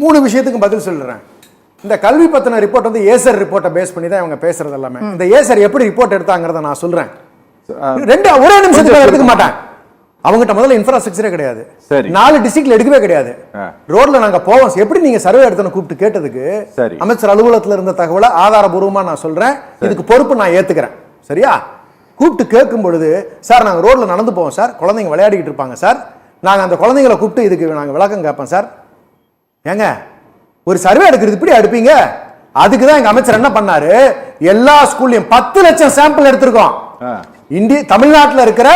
3 விஷயத்துக்கு பதில் சொல்றேன். இந்த கல்வி பத்தின ரிப்போர்ட் வந்து ஏசர் ரிப்போர்ட்டை பேஸ் பண்ணி தான் இவங்க பேசுறது எல்லாமே. இந்த ஏசர் எப்படி ரிப்போர்ட் எடுத்தாங்கிறத நான் சொல்றேன். ஒரே நிமிஷத்துக்கு எடுத்துக்க மாட்டேன். அவங்ககிட்ட முதல்ல இன்ஃப்ராஸ்ட்ரக்சரே கிடையாது. 4 டிஸ்ட்ரிக்ட்ல எடுக்கவே கிடையாது. ரோட்ல நாங்க போவோம். எப்படி நீங்க சர்வே எடுத்தன கூப்பிட்டு கேட்டதுக்கு அமைச்சர் அலுவலகத்துல இருந்த தகவலை ஆதாரபூர்வமா நான் சொல்றேன். இதுக்கு பொறுப்பு நான் ஏத்துக்கிறேன். சரியா? கூப்பிட்டு கேட்கும் பொழுது சார் நாங்க ரோட்ல நடந்து போவோம் சார், குழந்தைங்க விளையாடிக்கிட்டு இருப்பாங்க சார், நாங்க அந்த குழந்தைங்களை கூப்பிட்டு இதுக்கு நாங்க விளக்கம் கேட்போம் சார். ஏங்க ஒரு சர்வே எடுக்கிறது இப்படி எடுப்பீங்க? அதுக்குதான் எங்க அமைச்சர் என்ன பண்ணாரு, எல்லா ஸ்கூல்லையும் 10 லட்சம் சாம்பிள் எடுத்திருக்கோம். தமிழ்நாட்டில் இருக்கிற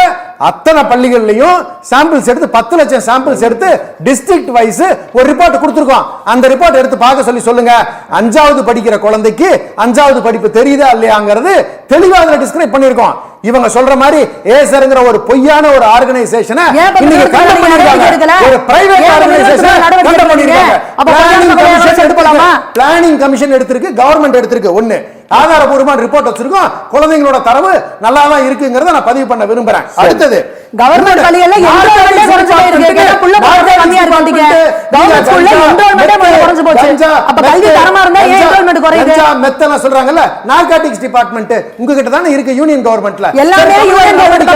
அத்தனை பள்ளிகள்லையும் சாம்பிள்ஸ் எடுத்து 10 லட்சம் சாம்பிள்ஸ் எடுத்து டிஸ்ட்ரிக்ட் வைஸ் ஒரு ரிப்போர்ட் கொடுத்திருக்கோம். அந்த ரிப்போர்ட் எடுத்து பார்க்க சொல்லி சொல்லுங்க. 5வது படிக்கிற குழந்தைக்கு 5வது படிப்பு தெரியுதா இல்லையாங்கிறது தெளிவா அதுல டிஸ்கிரைப் பண்ணிருக்கோம். இவங்க சொல்ற மாதிரி ஏசர்ங்கிற ஒரு பொய்யான ஒரு ஆர்கனைசேஷனை இன்னைக்கு கண்டெம் பண்ணிருக்காங்க. ஒரு பிரைவேட் ஆர்கனைசேஷனை கண்டெம் பண்ணிருக்காங்க. பிளானிங் கமிஷன் எடுத்திருக்கு, கவர்மெண்ட் எடுத்திருக்கு. ஒண்ணு ஆதாரபூர்வமான ரிப்போர்ட் வச்சிருக்கோம். குழந்தைகளோட தரவு நல்லா தான் இருக்குங்கிறத நான் பதிவு பண்ண விரும்புறேன். அடுத்தது கவர்மெண்ட் பள்ளிகள்ல என்ரோல்மென்ட் குறைஞ்சு போயிருக்கு. புள்ள பாத்தே கம்மியா இருக்கீங்க. கவர்மெண்ட் ஸ்கூல்ல என்ரோல்மென்ட் குறைஞ்சு போச்சு. அப்ப கல்வி தரமா இருந்தா ஏன் என்ரோல்மென்ட் குறையுது? மெத்தன சொல்றாங்கல்ல, நார்காட்டிக்ஸ் டிபார்ட்மென்ட் உங்ககிட்ட தானே இருக்கு யூனியன் கவர்மெண்ட்ல. எல்லாமே யூனியன் கவர்மெண்ட்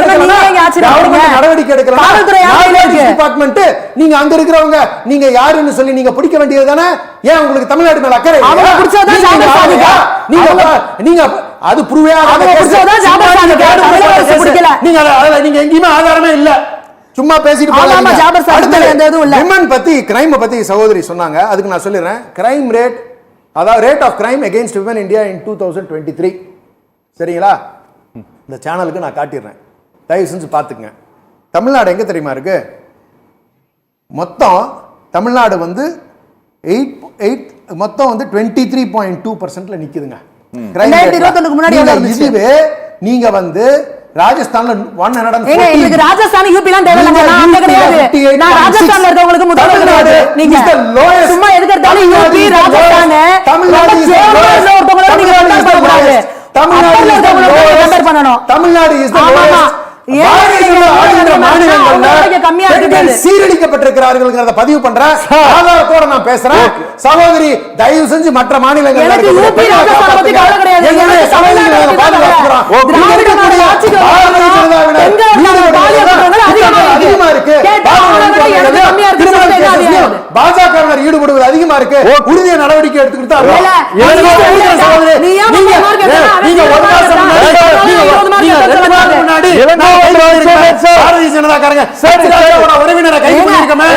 நீங்க ஆச்சரியப்படுறீங்க. நடவடிக்கை எடுக்கல. காவல்துறை நார்காட்டிக்ஸ் டிபார்ட்மென்ட் நீங்க அங்க இருக்கிறவங்க நீங்க யாருன்னு சொல்லி நீங்க பிடிக்க வேண்டியது தானே. ஏன் உங்களுக்கு தமிழ்நாடு மேல அக்கறை இல்ல? அவங்க பிடிச்சதா சாதிக்கா. நீங்க அது ப்ரூவா நீங்க எங்கேயுமே ஆதாரமே இல்ல, சும்மா பேசிட்டு கிரைம் பத்தி சகோதரி சொன்னாங்க. அதுக்கு நான் சொல்லிடுறேன். கிரைம் ரேட், அதாவது rate of crime against women India in 2023. சரிங்களா? இந்த சேனலுக்கு நான் காட்டிடுறேன், தயவு செஞ்சு பார்த்துக்குங்க. தமிழ்நாடு எங்க தெரியுமா இருக்கு? மொத்தம் தமிழ்நாடு வந்து 23.2% நிக்குதுங்க. இதுவே நீங்க வந்து ராஜஸ்தான்ல 140 ராஜஸ்தான் யூபிலாம் தேவையில்லை. நான் கிடையாது, நான் ராஜஸ்தான்ல இருக்கவங்களுக்கு முதல்ல கிடையாது. நீங்க சும்மா எதுக்கறதால யூபி ராஜஸ்தான் தமிழ்நாடு ஒருத்தவங்களோட நீங்க கம்பேர் பண்ண கூடாது. தமிழ்நாடு கம்பேர் பண்ணனும். Tamil Nadu is the lowest. சீரழிக்கப்பட்டிருக்கிறார்கள் பதிவு பண்ற ஆதாரத்தோட நான் பேசுறேன். சகோதரி தயவு செஞ்சு மற்ற மாநிலங்கள் அதிகமா இருக்கு, பாஜக ஈடுபடுவது அதிகமா இருக்கு. உறுதிய நடவடிக்கை எடுத்துக்கிட்டு பாரதிய ஜனதாக்காரங்க உறவினரை கைது பண்ணிருக்கமே.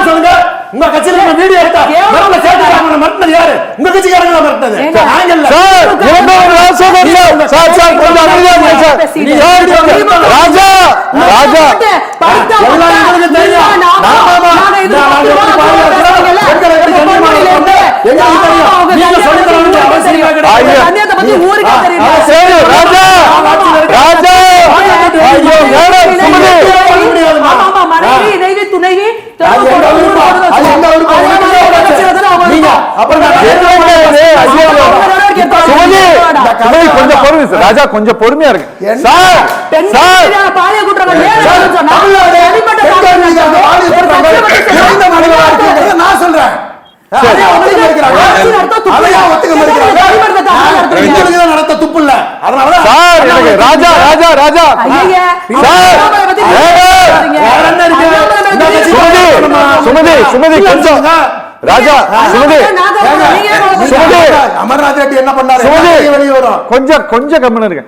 கொஞ்சம் உங்க கட்சியில வீடியோ எடுத்தா மறந்தது யாரு? உங்க கட்சிக்காரங்க மறந்தது. ராஜா ராஜா ராஜா ராஜா சுமதி கொஞ்சம் பொறுமை சார். ராஜா கொஞ்சம் பொறுமையா இருக்கு சார். சார் பாலியல் குற்றங்கள் நான் சொல்றேன் நடத்த துப்பு இல்ல. அதனாலதான் சார் எனக்கு ராஜா ராஜா ராஜா சார் சுமதி சுமதி கொஞ்சம் ராஜா சுமதி சுமதி அமர்நாத் ரெட்டி என்ன பண்ணாரு? சுமதி வெளியே வரும் கொஞ்சம் கொஞ்சம் கம்மன் இருக்கு.